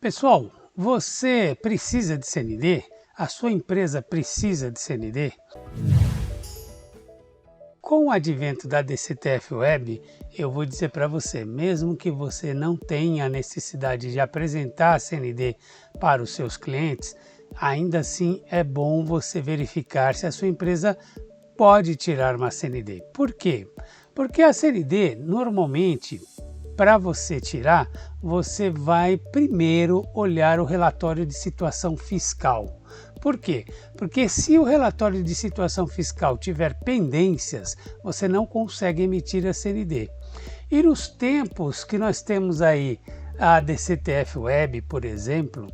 Pessoal, você precisa de CND? A sua empresa precisa de CND? Com o advento da DCTF Web, eu vou dizer para você, mesmo que você não tenha a necessidade de apresentar a CND para os seus clientes, ainda assim é bom você verificar se a sua empresa pode tirar uma CND. Por quê? Porque a CND, normalmente, para você tirar, você vai primeiro olhar o relatório de situação fiscal. Por quê? Porque se o relatório de situação fiscal tiver pendências, você não consegue emitir a CND. E nos tempos que nós temos aí a DCTF Web, por exemplo,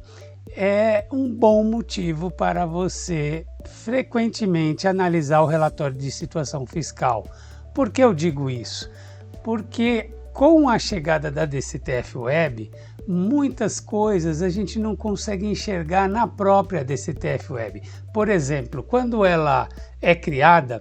é um bom motivo para você frequentemente analisar o relatório de situação fiscal. Por que eu digo isso? Porque com a chegada da DCTF Web, muitas coisas a gente não consegue enxergar na própria DCTF Web. Por exemplo, quando ela é criada,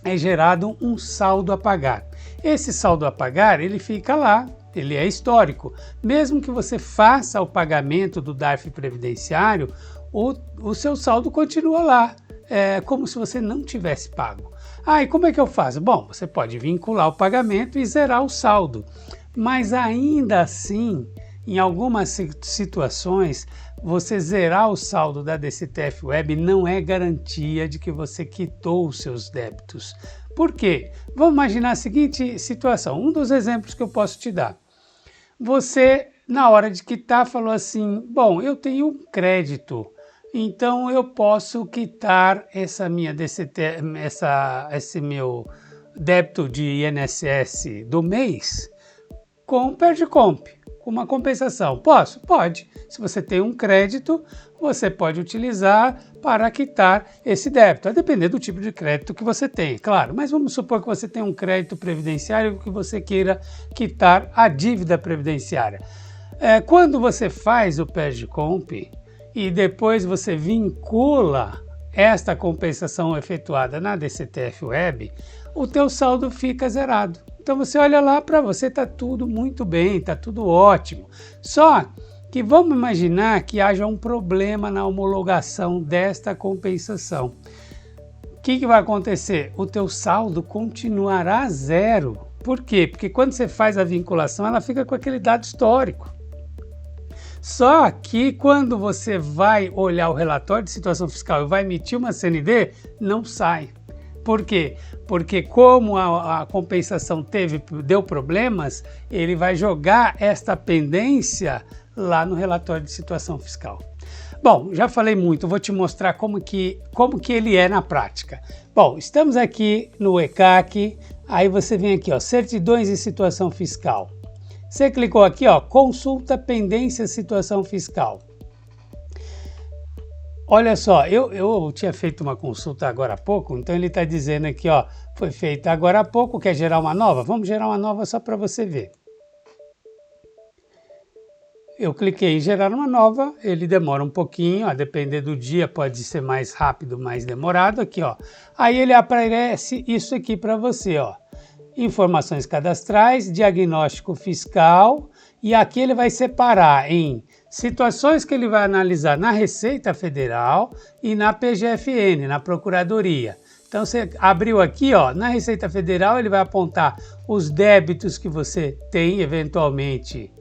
é gerado um saldo a pagar. Esse saldo a pagar, ele fica lá, ele é histórico. Mesmo que você faça o pagamento do DARF previdenciário, o seu saldo continua lá, como se você não tivesse pago. E como é que eu faço? Bom, você pode vincular o pagamento e zerar o saldo, mas ainda assim, em algumas situações, você zerar o saldo da DCTF Web não é garantia de que você quitou os seus débitos. Por quê? Vamos imaginar a seguinte situação, um dos exemplos que eu posso te dar. Você, na hora de quitar, falou assim, bom, eu tenho um crédito, então eu posso quitar esse meu débito de INSS do mês com PERJCOMP, com uma compensação. Posso? Pode. Se você tem um crédito, você pode utilizar para quitar esse débito, a depender do tipo de crédito que você tem, claro. Mas vamos supor que você tem um crédito previdenciário que você queira quitar a dívida previdenciária. Quando você faz o PERJCOMP, e depois você vincula esta compensação efetuada na DCTF Web, o teu saldo fica zerado. Então você olha lá, para você está tudo muito bem, está tudo ótimo. Só que vamos imaginar que haja um problema na homologação desta compensação. O que vai acontecer? O teu saldo continuará zero. Por quê? Porque quando você faz a vinculação, ela fica com aquele dado histórico. Só que quando você vai olhar o relatório de situação fiscal e vai emitir uma CND, não sai. Por quê? Porque como a compensação deu problemas, ele vai jogar esta pendência lá no relatório de situação fiscal. Bom, já falei muito, vou te mostrar como que ele é na prática. Bom, estamos aqui no ECAC, aí você vem aqui, ó, certidões e situação fiscal. Você clicou aqui, ó, consulta pendência situação fiscal. Olha só, eu tinha feito uma consulta agora há pouco, então ele está dizendo aqui, ó, foi feita agora há pouco, quer gerar uma nova? Vamos gerar uma nova só para você ver. Eu cliquei em gerar uma nova, ele demora um pouquinho, a depender do dia, pode ser mais rápido, mais demorado, aqui, ó. Aí ele aparece isso aqui para você, ó. Informações cadastrais, diagnóstico fiscal, e aqui ele vai separar em situações que ele vai analisar na Receita Federal e na PGFN, na Procuradoria. Então você abriu aqui, ó, na Receita Federal ele vai apontar os débitos que você tem eventualmente,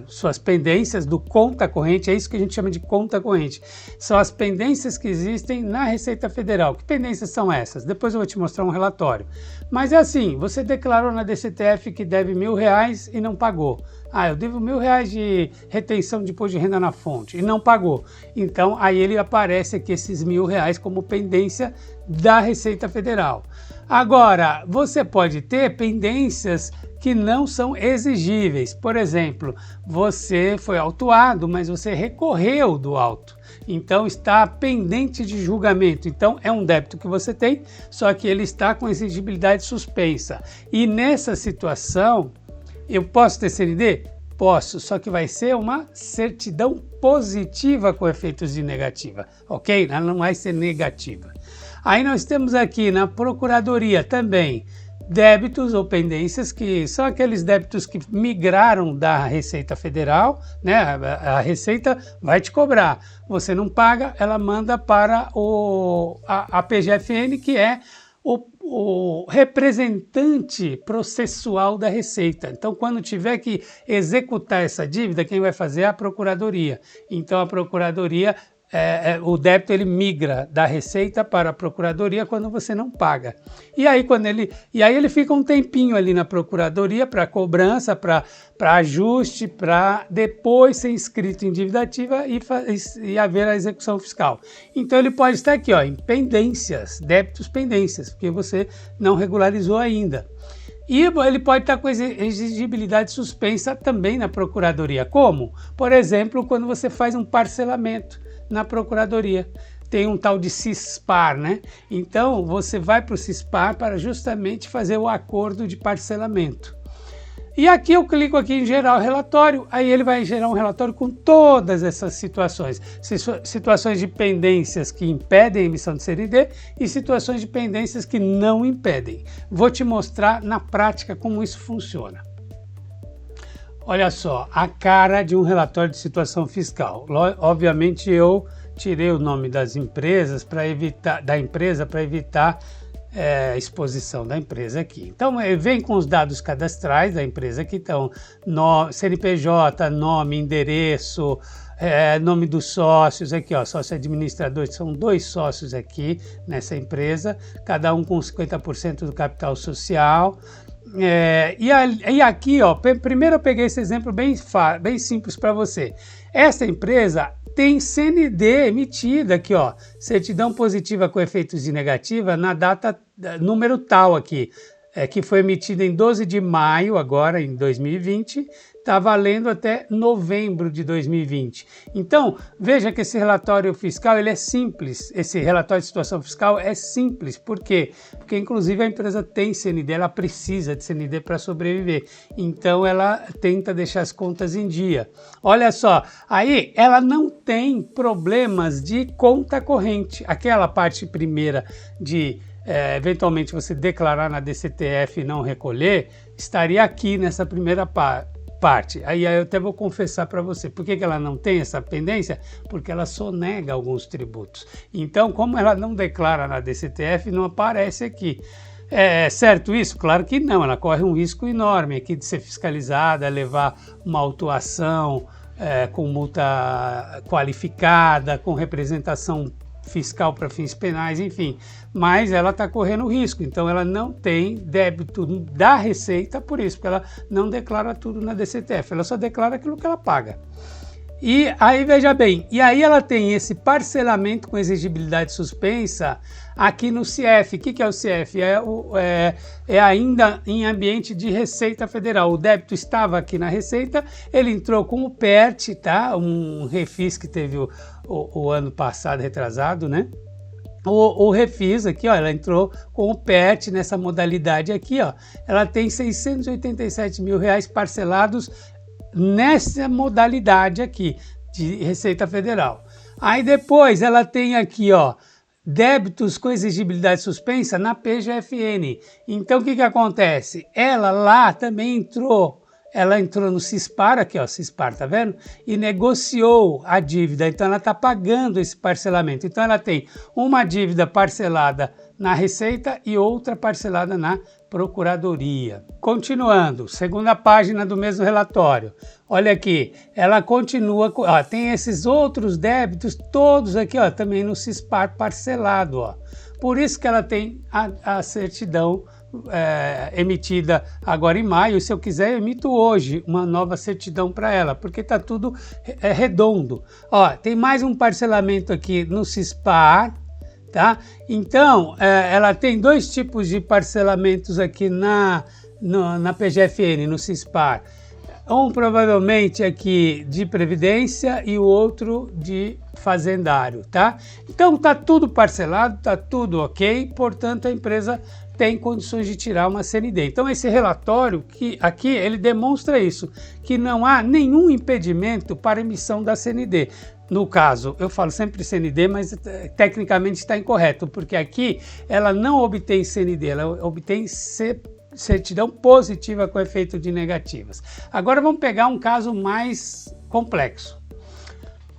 suas pendências do conta corrente, é isso que a gente chama de conta corrente. São as pendências que existem na Receita Federal. Que pendências são essas? Depois eu vou te mostrar um relatório. Mas é assim, você declarou na DCTF que deve R$1.000 e não pagou. Eu devo R$1.000 de retenção de imposto de renda na fonte e não pagou. Então aí ele aparece aqui esses R$1.000 como pendência da Receita Federal. Agora, você pode ter pendências que não são exigíveis. Por exemplo, você foi autuado, mas você recorreu do auto. Então está pendente de julgamento. Então é um débito que você tem, só que ele está com exigibilidade suspensa. E nessa situação, eu posso ter CND? Posso, só que vai ser uma certidão positiva com efeitos de negativa, ok? Ela não vai ser negativa. Aí nós temos aqui na Procuradoria também débitos ou pendências, que são aqueles débitos que migraram da Receita Federal, né? A Receita vai te cobrar, você não paga, ela manda para a PGFN, que é o representante processual da Receita. Então, quando tiver que executar essa dívida, quem vai fazer é a Procuradoria. Então, a Procuradoria, o débito ele migra da Receita para a Procuradoria quando você não paga. E aí ele fica um tempinho ali na Procuradoria para cobrança, para ajuste, para depois ser inscrito em dívida ativa e haver a execução fiscal. Então ele pode estar aqui, ó, em pendências, débitos pendências, porque você não regularizou ainda. E ele pode estar com exigibilidade suspensa também na Procuradoria. Como? Por exemplo, quando você faz um parcelamento na Procuradoria. Tem um tal de CISPAR, né? Então, você vai para o CISPAR para justamente fazer o acordo de parcelamento. E aqui eu clico aqui em gerar o relatório, aí ele vai gerar um relatório com todas essas situações. Situações de pendências que impedem a emissão de CND e situações de pendências que não impedem. Vou te mostrar na prática como isso funciona. Olha só, a cara de um relatório de situação fiscal. Obviamente eu tirei o nome das empresas para evitar exposição da empresa aqui. Então ele vem com os dados cadastrais da empresa aqui, então CNPJ, nome, endereço, nome dos sócios aqui, ó, sócio administrador, são 2 sócios aqui nessa empresa, cada um com 50% do capital social. E aqui, ó, primeiro eu peguei esse exemplo bem simples para você. Essa empresa tem CND emitida aqui, ó, certidão positiva com efeitos de negativa na data número tal aqui, que foi emitida em 12 de maio, agora em 2020, está valendo até novembro de 2020. Então, veja que esse relatório fiscal ele é simples, esse relatório de situação fiscal é simples. Por quê? Porque, inclusive, a empresa tem CND, ela precisa de CND para sobreviver. Então, ela tenta deixar as contas em dia. Olha só, aí ela não tem problemas de conta corrente. Aquela parte primeira de eventualmente você declarar na DCTF e não recolher, estaria aqui nessa primeira parte. Aí eu até vou confessar para você, por que ela não tem essa pendência? Porque ela sonega alguns tributos. Então, como ela não declara na DCTF, não aparece aqui. É certo isso? Claro que não, ela corre um risco enorme aqui de ser fiscalizada, levar uma autuação com multa qualificada, com representação fiscal para fins penais, enfim, mas ela está correndo risco, então ela não tem débito da Receita por isso, porque ela não declara tudo na DCTF, ela só declara aquilo que ela paga. E aí, veja bem, e aí ela tem esse parcelamento com exigibilidade suspensa aqui no CIEF. O que é o CIEF? É ainda em ambiente de Receita Federal. O débito estava aqui na Receita, ele entrou com o PERT, tá? Um refis que teve o ano passado, retrasado, né? O refis aqui, ó, ela entrou com o PERT nessa modalidade aqui, ó. Ela tem R$687 mil parcelados nessa modalidade aqui de Receita Federal. Aí depois ela tem aqui, ó, débitos com exigibilidade suspensa na PGFN. Então o que acontece? Ela lá também entrou no CISPAR, aqui ó, CISPAR, tá vendo? E negociou a dívida, então ela está pagando esse parcelamento. Então ela tem uma dívida parcelada na Receita e outra parcelada na Procuradoria. Continuando, segunda página do mesmo relatório. Olha aqui, ela continua, ó, tem esses outros débitos todos aqui, ó, também no CISPAR parcelado, ó. Por isso que ela tem a certidão emitida agora em maio. Se eu quiser, eu emito hoje uma nova certidão para ela, porque está tudo redondo. Ó, tem mais um parcelamento aqui no CISPAR, tá? Então, ela tem 2 tipos de parcelamentos aqui na PGFN, no CISPAR. Um provavelmente aqui de Previdência e o outro de Fazendário, tá? Então tá tudo parcelado, tá tudo ok, portanto a empresa tem condições de tirar uma CND. Então esse relatório aqui ele demonstra isso, que não há nenhum impedimento para emissão da CND. No caso, eu falo sempre CND, mas tecnicamente está incorreto, porque aqui ela não obtém CND, ela obtém certidão positiva com efeito de negativas. Agora vamos pegar um caso mais complexo.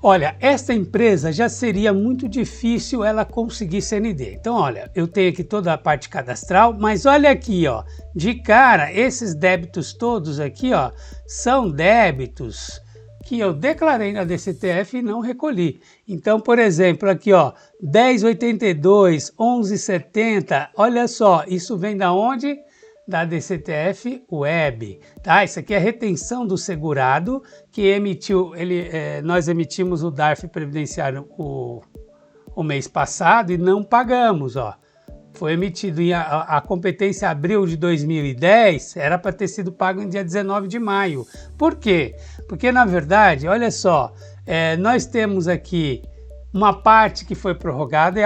Olha, esta empresa já seria muito difícil ela conseguir CND. Então, olha, eu tenho aqui toda a parte cadastral, mas olha aqui, ó, de cara, esses débitos todos aqui, ó, são débitos que eu declarei na DCTF e não recolhi. Então, por exemplo, aqui, ó, 1082, 1170, olha só, isso vem da onde? Da DCTF Web, tá? Isso aqui é a retenção do segurado que emitiu, nós emitimos o DARF previdenciário o mês passado e não pagamos, ó. Foi emitido a competência abril de 2010, era para ter sido pago em dia 19 de maio. Por quê? Porque, na verdade, olha só, nós temos aqui uma parte que foi prorrogada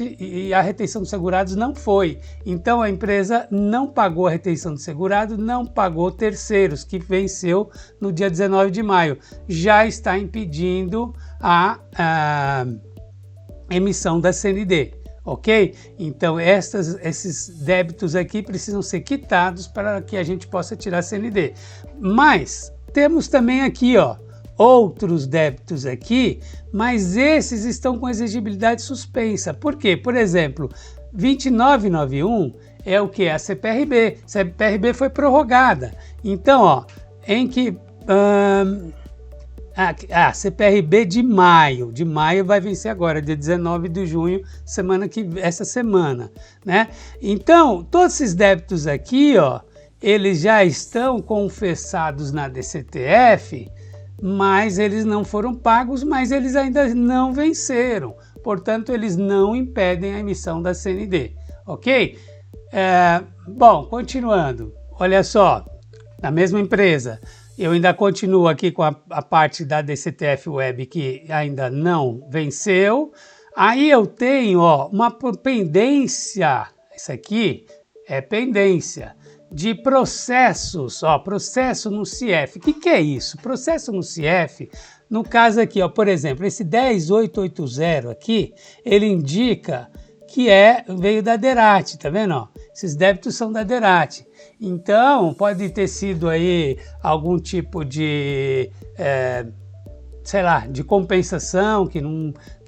e a retenção dos segurados não foi. Então a empresa não pagou a retenção do segurado, não pagou terceiros, que venceu no dia 19 de maio. Já está impedindo a emissão da CND, ok? Então esses débitos aqui precisam ser quitados para que a gente possa tirar a CND. Mas temos também aqui, ó, outros débitos aqui, mas esses estão com exigibilidade suspensa. Por quê? Por exemplo, 2991 é o que? A CPRB. A CPRB foi prorrogada. Então, ó, em que... CPRB de maio vai vencer agora, dia 19 de junho, essa semana, né? Então, todos esses débitos aqui, ó, eles já estão confessados na DCTF, mas eles não foram pagos, mas eles ainda não venceram. Portanto, eles não impedem a emissão da CND, ok? Bom, continuando, olha só, na mesma empresa, eu ainda continuo aqui com a parte da DCTF Web que ainda não venceu. Aí eu tenho, ó, uma pendência, isso aqui é pendência de processos, ó, processo no CIEF. O que é isso? Processo no CIEF, no caso aqui, ó, por exemplo, esse 10880 aqui, ele indica que veio da DERAT, tá vendo? Ó? Esses débitos são da DERAT. Então, pode ter sido aí algum tipo de, sei lá, de compensação que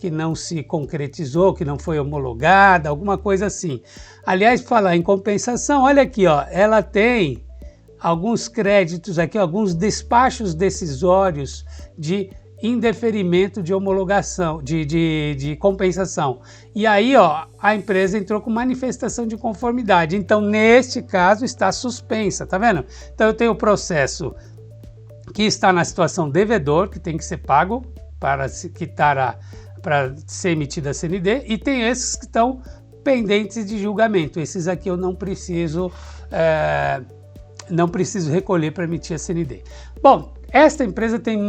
não se concretizou, que não foi homologada, alguma coisa assim. Aliás, falar em compensação, olha aqui, ó, ela tem alguns créditos aqui, alguns despachos decisórios de indeferimento de homologação, de compensação. E aí, ó, a empresa entrou com manifestação de conformidade. Então, neste caso, está suspensa, tá vendo? Então, eu tenho o processo que está na situação devedor, que tem que ser pago para se quitar para ser emitida a CND, e tem esses que estão pendentes de julgamento. Esses aqui eu não preciso recolher para emitir a CND. Bom, esta empresa tem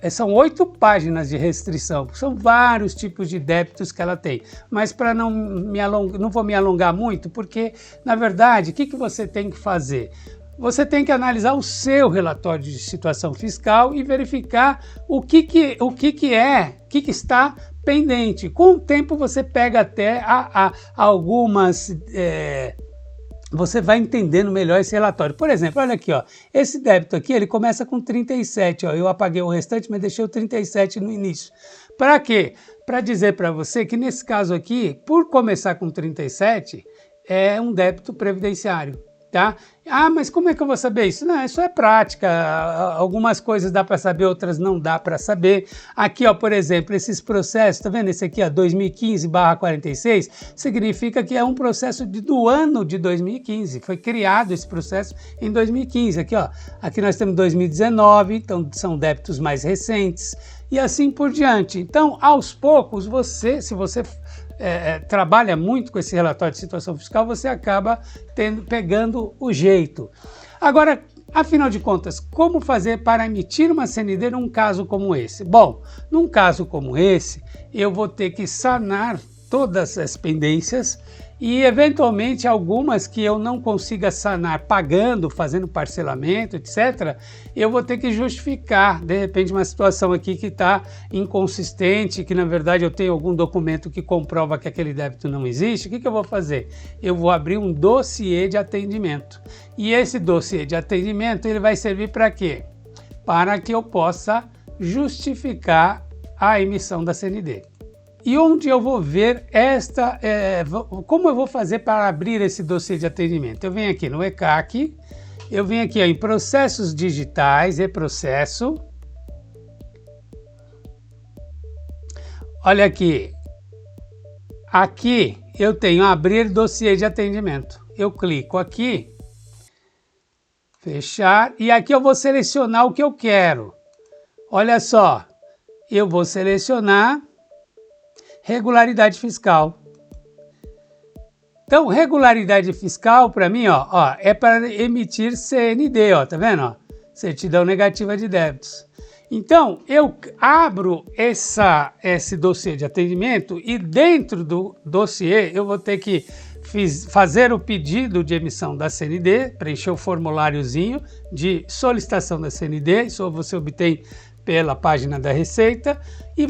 são 8 páginas de restrição, são vários tipos de débitos que ela tem, mas para não vou me alongar muito, porque, na verdade, o que você tem que fazer? Você tem que analisar o seu relatório de situação fiscal e verificar o que está pendente. Com o tempo você pega até algumas... você vai entendendo melhor esse relatório. Por exemplo, olha aqui, ó, esse débito aqui, ele começa com 37, ó, eu apaguei o restante, mas deixei o 37 no início. Para quê? Para dizer para você que nesse caso aqui, por começar com 37, é um débito previdenciário. Tá? Ah, mas como é que eu vou saber isso? Não, isso é prática, algumas coisas dá para saber, outras não dá para saber. Aqui, ó, por exemplo, esses processos, tá vendo esse aqui, ó, 2015/46, significa que é um processo do ano de 2015, foi criado esse processo em 2015. Aqui, ó, aqui nós temos 2019, então são débitos mais recentes, e assim por diante. Então, aos poucos, se você trabalha muito com esse relatório de situação fiscal, você acaba pegando o jeito. Agora, afinal de contas, como fazer para emitir uma CND num caso como esse? Bom, num caso como esse, eu vou ter que sanar todas as pendências e eventualmente algumas que eu não consiga sanar pagando, fazendo parcelamento, etc., eu vou ter que justificar, de repente, uma situação aqui que está inconsistente, que na verdade eu tenho algum documento que comprova que aquele débito não existe. O que eu vou fazer? Eu vou abrir um dossiê de atendimento. E esse dossiê de atendimento ele vai servir para quê? Para que eu possa justificar a emissão da CND. E onde eu vou ver como eu vou fazer para abrir esse dossiê de atendimento? Eu venho aqui no ECAC, eu venho aqui em processos digitais, e-processo. Olha aqui, aqui eu tenho abrir dossiê de atendimento. Eu clico aqui, fechar, e aqui eu vou selecionar o que eu quero. Olha só, eu vou selecionar regularidade fiscal. Então, regularidade fiscal para mim, é para emitir CND, tá vendo? Certidão negativa de débitos. Então, eu abro esse dossiê de atendimento e dentro do dossiê eu vou ter que fazer o pedido de emissão da CND, preencher o formuláriozinho de solicitação da CND, isso você obtém pela página da Receita, e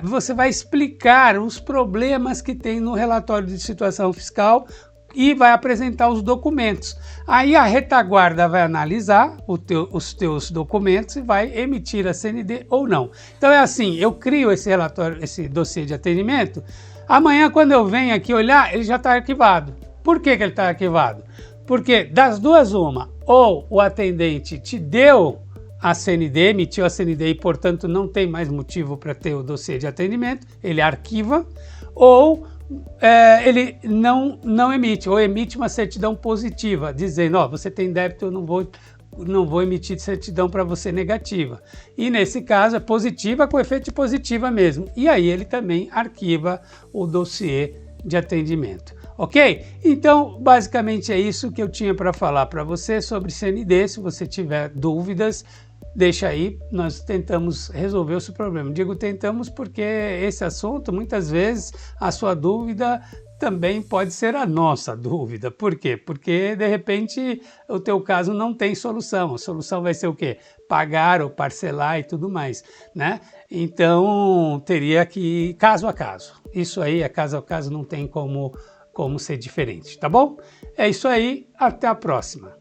você vai explicar os problemas que tem no relatório de situação fiscal e vai apresentar os documentos. Aí a retaguarda vai analisar os teus documentos e vai emitir a CND ou não. Então é assim, eu crio esse relatório, esse dossiê de atendimento, amanhã quando eu venho aqui olhar, ele já está arquivado. Por que ele está arquivado? Porque das duas uma, ou o atendente te deu a CND, emitiu a CND e, portanto, não tem mais motivo para ter o dossiê de atendimento, ele arquiva, ou ele não emite, ou emite uma certidão positiva, dizendo, você tem débito, eu não vou emitir certidão para você negativa. E nesse caso é positiva com efeito de positiva mesmo. E aí ele também arquiva o dossiê de atendimento. Ok? Então, basicamente é isso que eu tinha para falar para você sobre CND. Se você tiver dúvidas, deixa aí, nós tentamos resolver o seu problema. Digo tentamos porque esse assunto, muitas vezes, a sua dúvida também pode ser a nossa dúvida. Por quê? Porque, de repente, o teu caso não tem solução. A solução vai ser o quê? Pagar ou parcelar e tudo mais, né? Então, teria que ir caso a caso. Isso aí é caso a caso, não tem como ser diferente, tá bom? É isso aí, até a próxima.